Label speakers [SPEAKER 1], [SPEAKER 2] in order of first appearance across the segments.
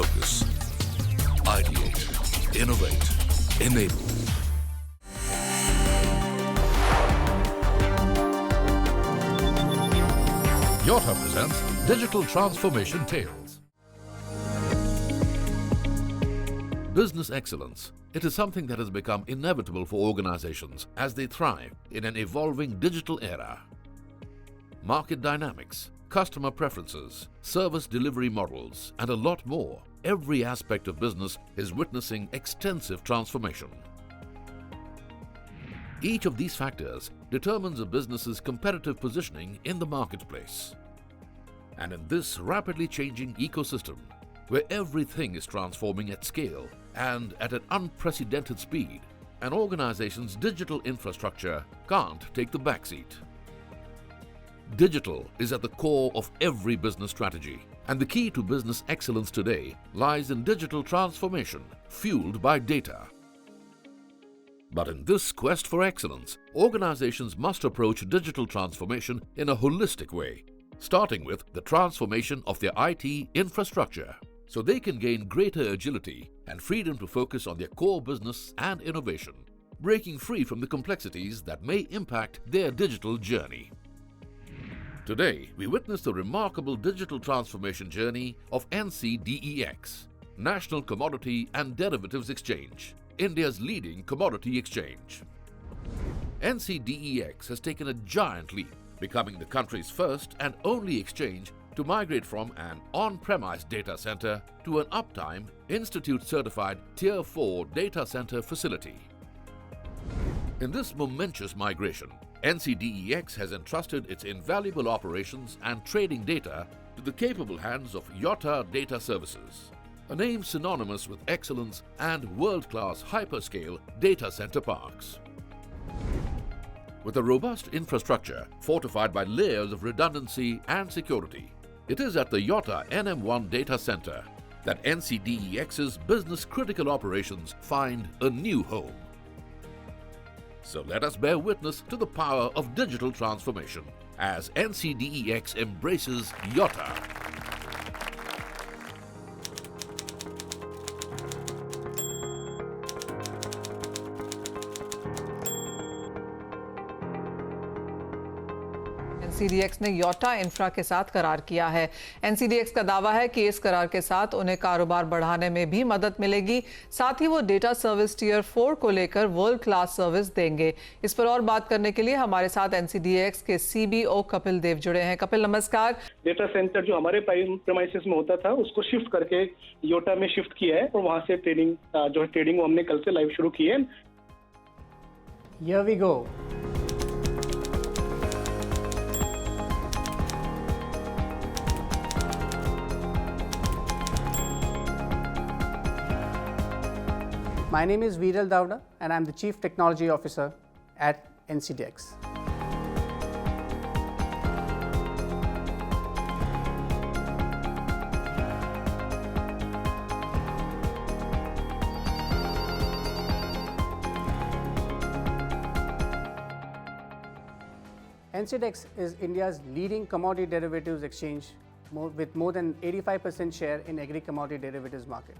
[SPEAKER 1] focus. Ideate, innovate, enable. Yotta presents Digital Transformation Tales. Business excellence. It is something that has become inevitable for organizations as they thrive in an evolving digital era. Market dynamics, customer preferences, service delivery models, and a lot more. Every aspect of business is witnessing extensive transformation. Each of these factors determines a business's competitive positioning in the marketplace. And in this rapidly changing ecosystem, where everything is transforming at scale and at an unprecedented speed, an organization's digital infrastructure can't take the backseat. Digital is at the core of every business strategy, and the key to business excellence today lies in digital transformation fueled by data. But in this quest for excellence, organizations must approach digital transformation in a holistic way, starting with the transformation of their IT infrastructure, so they can gain greater agility and freedom to focus on their core business and innovation, breaking free from the complexities that may impact their digital journey. Today, we witness the remarkable digital transformation journey of NCDEX, National Commodity and Derivatives Exchange, India's leading commodity exchange. NCDEX has taken a giant leap, becoming the country's first and only exchange to migrate from an on-premise data center to an uptime, institute-certified Tier 4 data center facility. In this momentous migration, NCDEX has entrusted its invaluable operations and trading data to the capable hands of Yotta Data Services, a name synonymous with excellence and world-class hyperscale data center parks. With a robust infrastructure fortified by layers of redundancy and security, it is at the Yotta NM1 data center that NCDEX's business-critical operations find a new home. So let us bear witness to the power of digital transformation as NCDEX embraces Yotta.
[SPEAKER 2] NCDEX ने Yotta infra के साथ करार किया है। NCDEX का दावा है कि इस करार के साथ उन्हें कारोबार बढ़ाने में भी मदद मिलेगी, साथ ही वो डेटा सर्विस टियर 4 को लेकर वर्ल्ड क्लास सर्विस देंगे। इस पर और बात करने के लिए हमारे साथ NCDEX के CBO कपिल देव जुड़े हैं। कपिल नमस्कार।
[SPEAKER 3] डेटा सेंटर जो हमारे प्रेमाइसेस में होता था उसको शिफ्ट करके योटा में शिफ्ट किया है और वहां से ट्रेडिंग हमने कल से लाइव शुरू की है।
[SPEAKER 4] Here we go. My name is Viral Davda and I'm the Chief Technology Officer at NCDEX. NCDEX is India's leading commodity derivatives exchange with more than 85% share in agri-commodity derivatives market.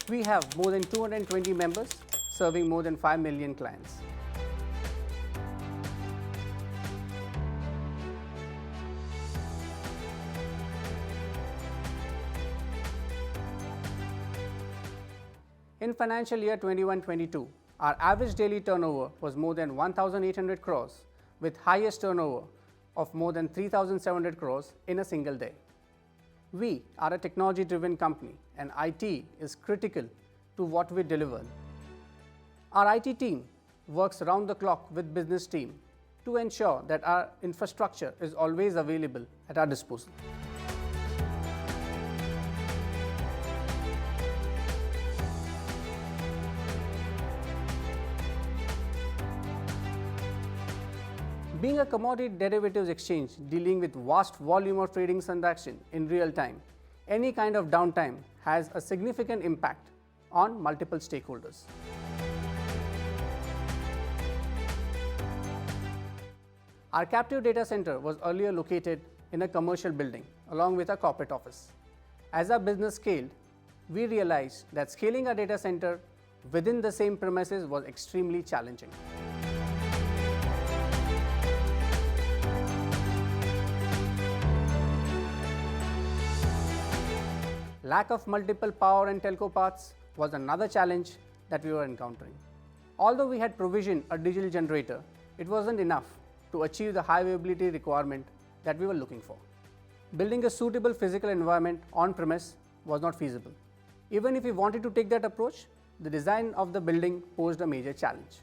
[SPEAKER 4] We have more than 220 members serving more than 5 million clients. In financial year 21-22, our average daily turnover was more than 1,800 crores with highest turnover of more than 3,700 crores in a single day. We are a technology-driven company and IT is critical to what we deliver. Our IT team works around the clock with business team to ensure that our infrastructure is always available at our disposal. Being a commodity derivatives exchange dealing with vast volume of trading transaction in real time, any kind of downtime has a significant impact on multiple stakeholders. Our captive data center was earlier located in a commercial building along with a corporate office. As our business scaled, we realized that scaling our data center within the same premises was extremely challenging. Lack of multiple power and telco paths was another challenge that we were encountering. Although we had provisioned a digital generator, it wasn't enough to achieve the high availability requirement that we were looking for. Building a suitable physical environment on-premise was not feasible. Even if we wanted to take that approach, the design of the building posed a major challenge.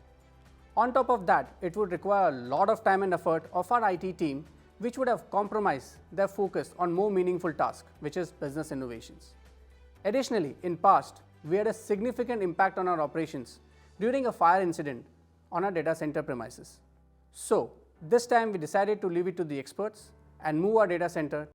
[SPEAKER 4] On top of that, it would require a lot of time and effort of our IT team, which would have compromised their focus on more meaningful tasks, which is business innovations. Additionally, in past, we had a significant impact on our operations during a fire incident on our data center premises. So, this time we decided to leave it to the experts and move our data center.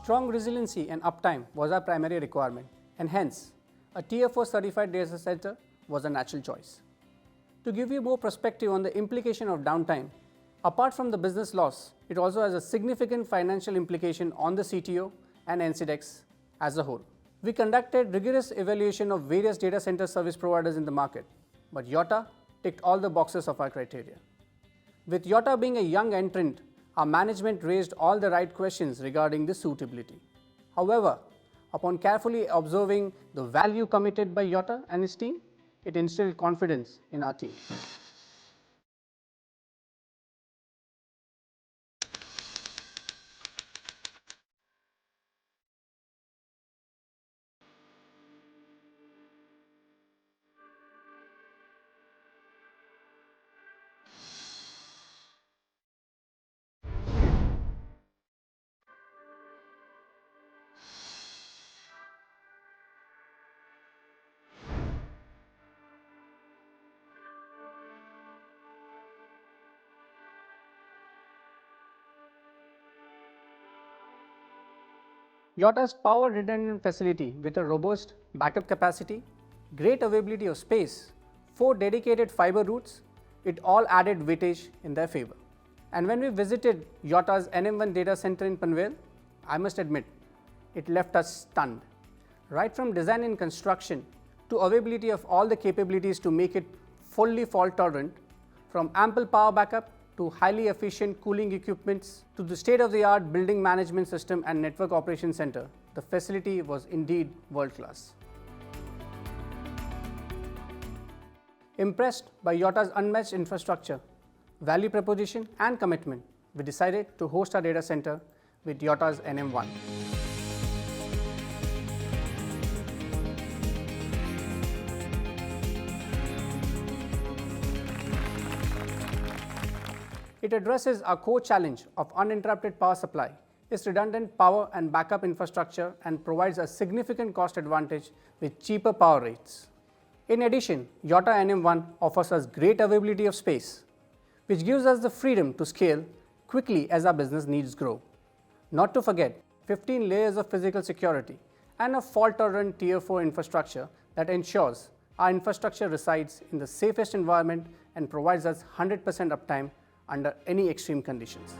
[SPEAKER 4] Strong resiliency and uptime was our primary requirement, and hence, a Tier 4 certified data center was a natural choice. To give you more perspective on the implication of downtime, apart from the business loss, it also has a significant financial implication on the CTO and NCDEX as a whole. We conducted rigorous evaluation of various data center service providers in the market, but Yotta ticked all the boxes of our criteria. With Yotta being a young entrant, our management raised all the right questions regarding the suitability. However, upon carefully observing the value committed by Yotta and his team, it instilled confidence in our team. Yotta's power redundant facility with a robust backup capacity, great availability of space, 4 dedicated fiber routes, it all added weightage in their favor. And when we visited Yotta's NM1 data center in Panvel, I must admit, it left us stunned. Right from design and construction to availability of all the capabilities to make it fully fault tolerant, from ample power backup to highly efficient cooling equipments to the state-of-the-art building management system and network operations center, the facility was indeed world-class. Impressed by Yotta's unmatched infrastructure, value proposition and commitment, we decided to host our data center with Yotta's NM1. It addresses our core challenge of uninterrupted power supply, its redundant power and backup infrastructure, and provides a significant cost advantage with cheaper power rates. In addition, Yotta NM1 offers us great availability of space, which gives us the freedom to scale quickly as our business needs grow. Not to forget, 15 layers of physical security and a fault-tolerant Tier 4 infrastructure that ensures our infrastructure resides in the safest environment and provides us 100% uptime under any extreme conditions.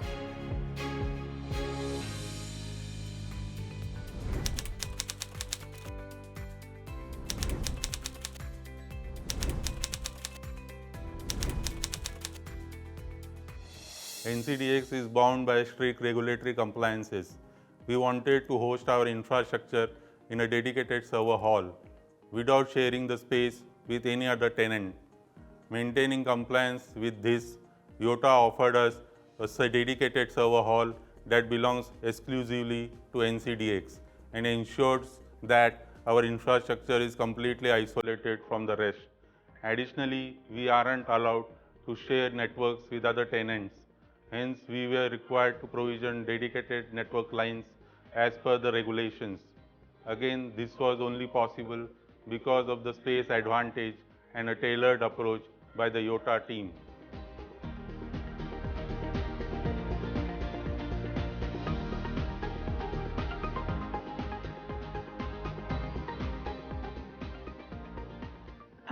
[SPEAKER 5] NCDEX is bound by strict regulatory compliances. We wanted to host our infrastructure in a dedicated server hall without sharing the space with any other tenant. Maintaining compliance with this, Yotta offered us a dedicated server hall that belongs exclusively to NCDEX and ensures that our infrastructure is completely isolated from the rest. Additionally, we aren't allowed to share networks with other tenants. Hence, we were required to provision dedicated network lines as per the regulations. Again, this was only possible because of the space advantage and a tailored approach by the Yotta team.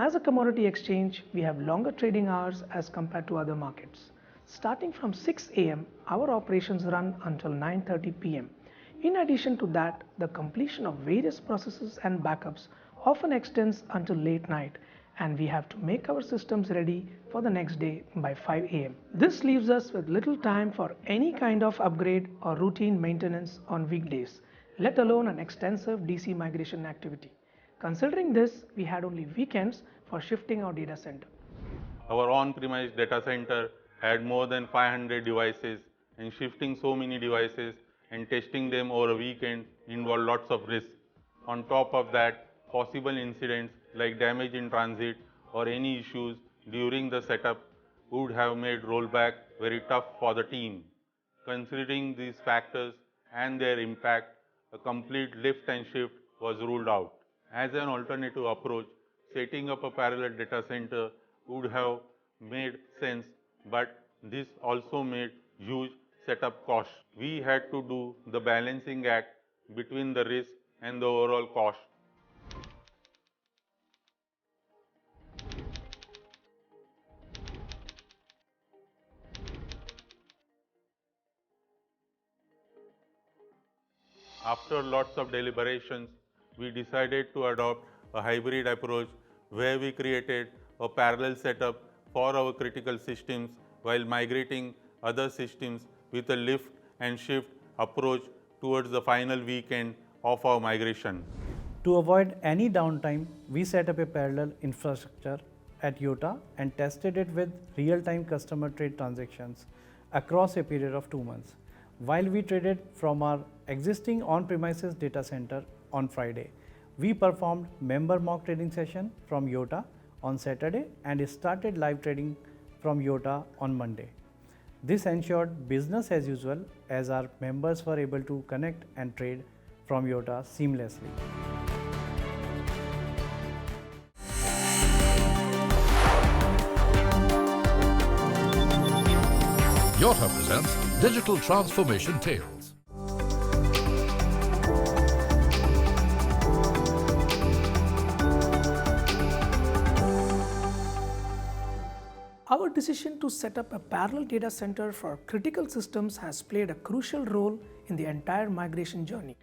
[SPEAKER 6] As a commodity exchange, we have longer trading hours as compared to other markets. Starting from 6 a.m., our operations run until 9:30 p.m. In addition to that, the completion of various processes and backups often extends until late night, and we have to make our systems ready for the next day by 5 a.m. This leaves us with little time for any kind of upgrade or routine maintenance on weekdays, let alone an extensive DC migration activity. Considering this, we had only weekends for shifting our data center.
[SPEAKER 5] Our on-premise data center had more than 500 devices, and shifting so many devices and testing them over a weekend involved lots of risk. On top of that, possible incidents like damage in transit or any issues during the setup would have made rollback very tough for the team. Considering these factors and their impact, a complete lift and shift was ruled out. As an alternative approach, setting up a parallel data center would have made sense, but this also made huge setup costs. We had to do the balancing act between the risk and the overall cost. After lots of deliberations, we decided to adopt a hybrid approach where we created a parallel setup for our critical systems while migrating other systems with a lift and shift approach towards the final weekend of our migration.
[SPEAKER 7] To avoid any downtime, we set up a parallel infrastructure at Yotta and tested it with real-time customer trade transactions across a period of 2 months. While we traded from our existing on-premises data center on Friday, we performed member mock trading session from Yotta on Saturday and started live trading from Yotta on Monday. This ensured business as usual as our members were able to connect and trade from Yotta seamlessly.
[SPEAKER 1] Yotta presents Digital Transformation Tales.
[SPEAKER 6] Our decision to set up a parallel data center for critical systems has played a crucial role in the entire migration journey.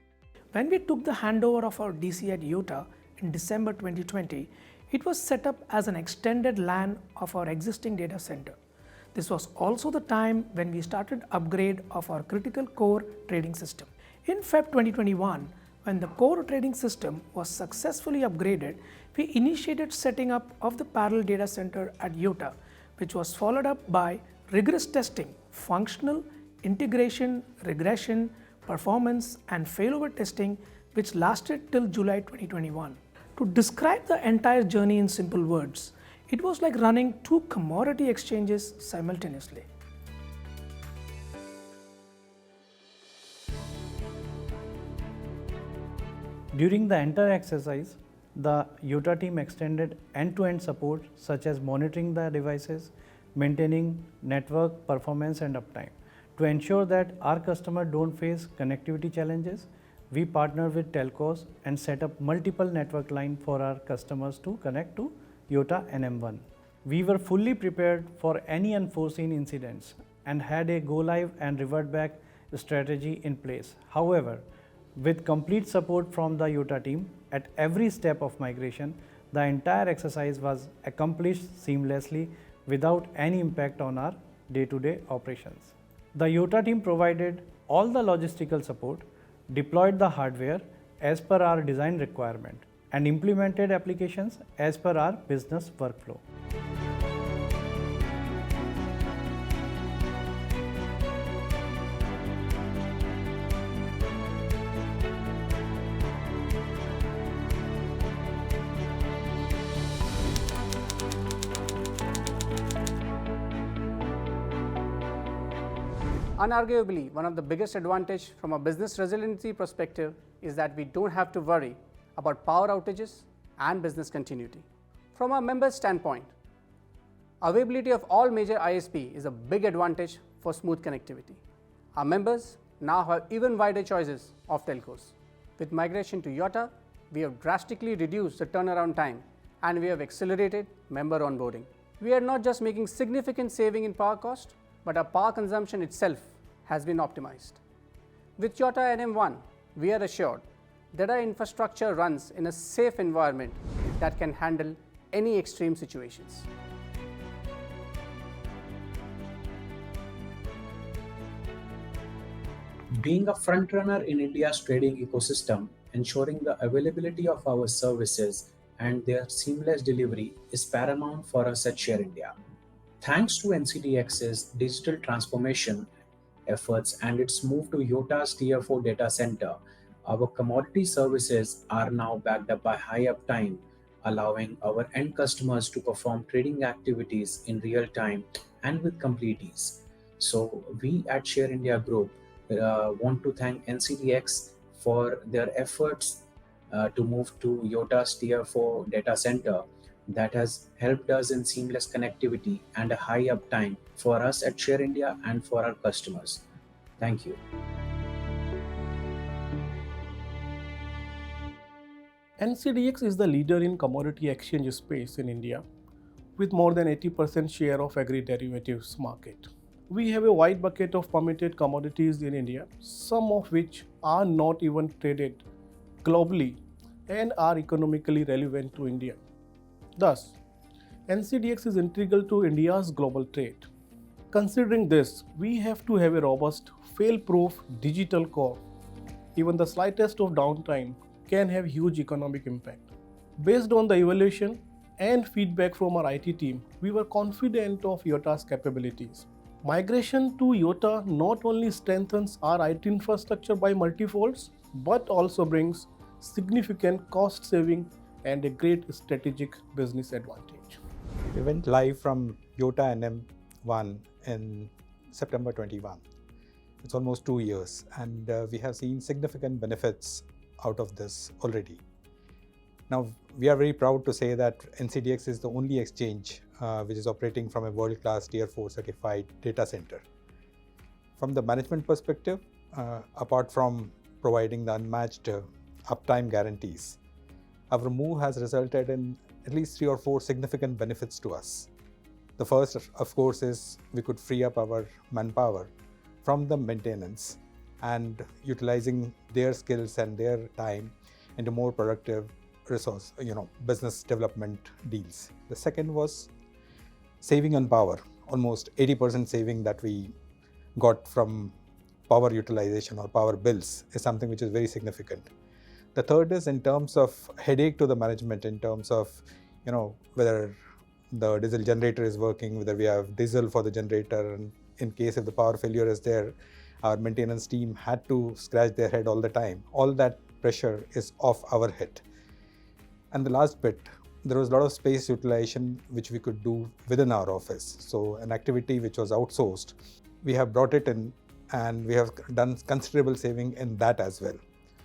[SPEAKER 6] When we took the handover of our DC at Yotta in December 2020, it was set up as an extended LAN of our existing data center. This was also the time when we started upgrade of our critical core trading system. In Feb 2021, when the core trading system was successfully upgraded, we initiated setting up of the parallel data center at Yotta, which was followed up by rigorous testing, functional, integration, regression, performance, and failover testing, which lasted till July 2021. To describe the entire journey in simple words, it was like running 2 commodity exchanges simultaneously.
[SPEAKER 7] During the entire exercise, the Yotta team extended end-to-end support such as monitoring the devices, maintaining network performance and uptime. To ensure that our customers don't face connectivity challenges, we partner with telcos and set up multiple network lines for our customers to connect to Yotta NM1. We were fully prepared for any unforeseen incidents and had a go live and revert back strategy in place. However, with complete support from the Yotta team at every step of migration, the entire exercise was accomplished seamlessly without any impact on our day-to-day operations. The Yotta team provided all the logistical support, deployed the hardware as per our design requirement, and implemented applications as per our business workflow.
[SPEAKER 4] Unarguably, one of the biggest advantages from a business resiliency perspective is that we don't have to worry about power outages, and business continuity. From our members' standpoint, availability of all major ISP is a big advantage for smooth connectivity. Our members now have even wider choices of telcos. With migration to Yotta, we have drastically reduced the turnaround time and we have accelerated member onboarding. We are not just making significant saving in power cost, but our power consumption itself has been optimized. With Yotta NM1, we are assured that our infrastructure runs in a safe environment that can handle any extreme situations.
[SPEAKER 8] Being a frontrunner in India's trading ecosystem, ensuring the availability of our services and their seamless delivery is paramount for us at Share India. Thanks to NCDEX's digital transformation efforts and its move to Yotta's Tier 4 data center, our commodity services are now backed up by high uptime, allowing our end customers to perform trading activities in real time and with complete ease. So we at Share India Group want to thank NCDEX for their efforts to move to Yotta's Tier 4 data center that has helped us in seamless connectivity and a high uptime for us at Share India and for our customers. Thank you.
[SPEAKER 6] NCDEX is the leader in commodity exchange space in India with more than 80% share of agri-derivatives market. We have a wide bucket of permitted commodities in India, some of which are not even traded globally and are economically relevant to India. Thus, NCDEX is integral to India's global trade. Considering this, we have to have a robust, fail-proof digital core. Even the slightest of downtime can have huge economic impact. Based on the evaluation and feedback from our IT team, we were confident of Yotta's capabilities. Migration to Yotta not only strengthens our IT infrastructure by multifolds, but also brings significant cost saving and a great strategic business advantage.
[SPEAKER 9] We went live from Yotta NM1 in September 21. It's almost 2 years, and we have seen significant benefits out of this already. Now, we are very proud to say that NCDEX is the only exchange which is operating from a world-class Tier 4 certified data center. From the management perspective, apart from providing the unmatched uptime guarantees, our move has resulted in at least 3 or 4 significant benefits to us. The first, of course, is we could free up our manpower from the maintenance and utilizing their skills and their time into more productive resource, business development deals. The second was saving on power, almost 80% saving that we got from power utilization or power bills is something which is very significant. The third is in terms of headache to the management, in terms of, whether the diesel generator is working, whether we have diesel for the generator, and in case if the power failure is there, our maintenance team had to scratch their head all the time. All that pressure is off our head. And the last bit, there was a lot of space utilization which we could do within our office. So an activity which was outsourced, we have brought it in and we have done considerable saving in that as well.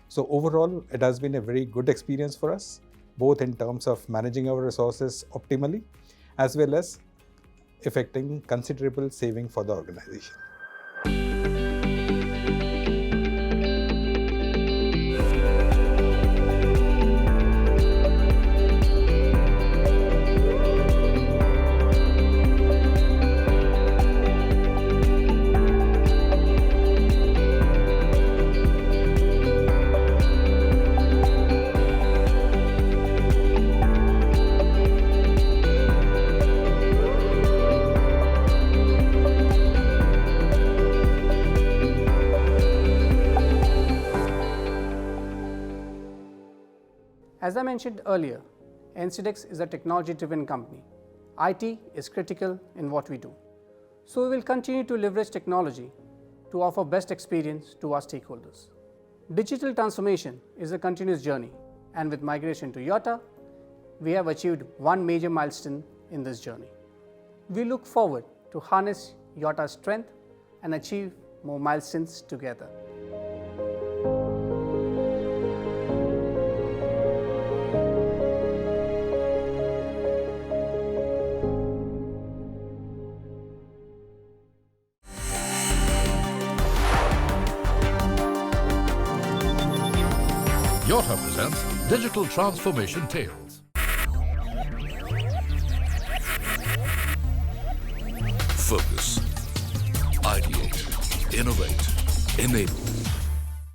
[SPEAKER 9] So overall, it has been a very good experience for us, both in terms of managing our resources optimally, as well as effecting considerable saving for the organization.
[SPEAKER 4] As I mentioned earlier, NCDEX is a technology-driven company. IT is critical in what we do. So we will continue to leverage technology to offer best experience to our stakeholders. Digital transformation is a continuous journey, and with migration to Yotta, we have achieved one major milestone in this journey. We look forward to harness Yotta's strength and achieve more milestones together.
[SPEAKER 1] Yotta presents Digital Transformation Tales. Focus, ideate, innovate, enable.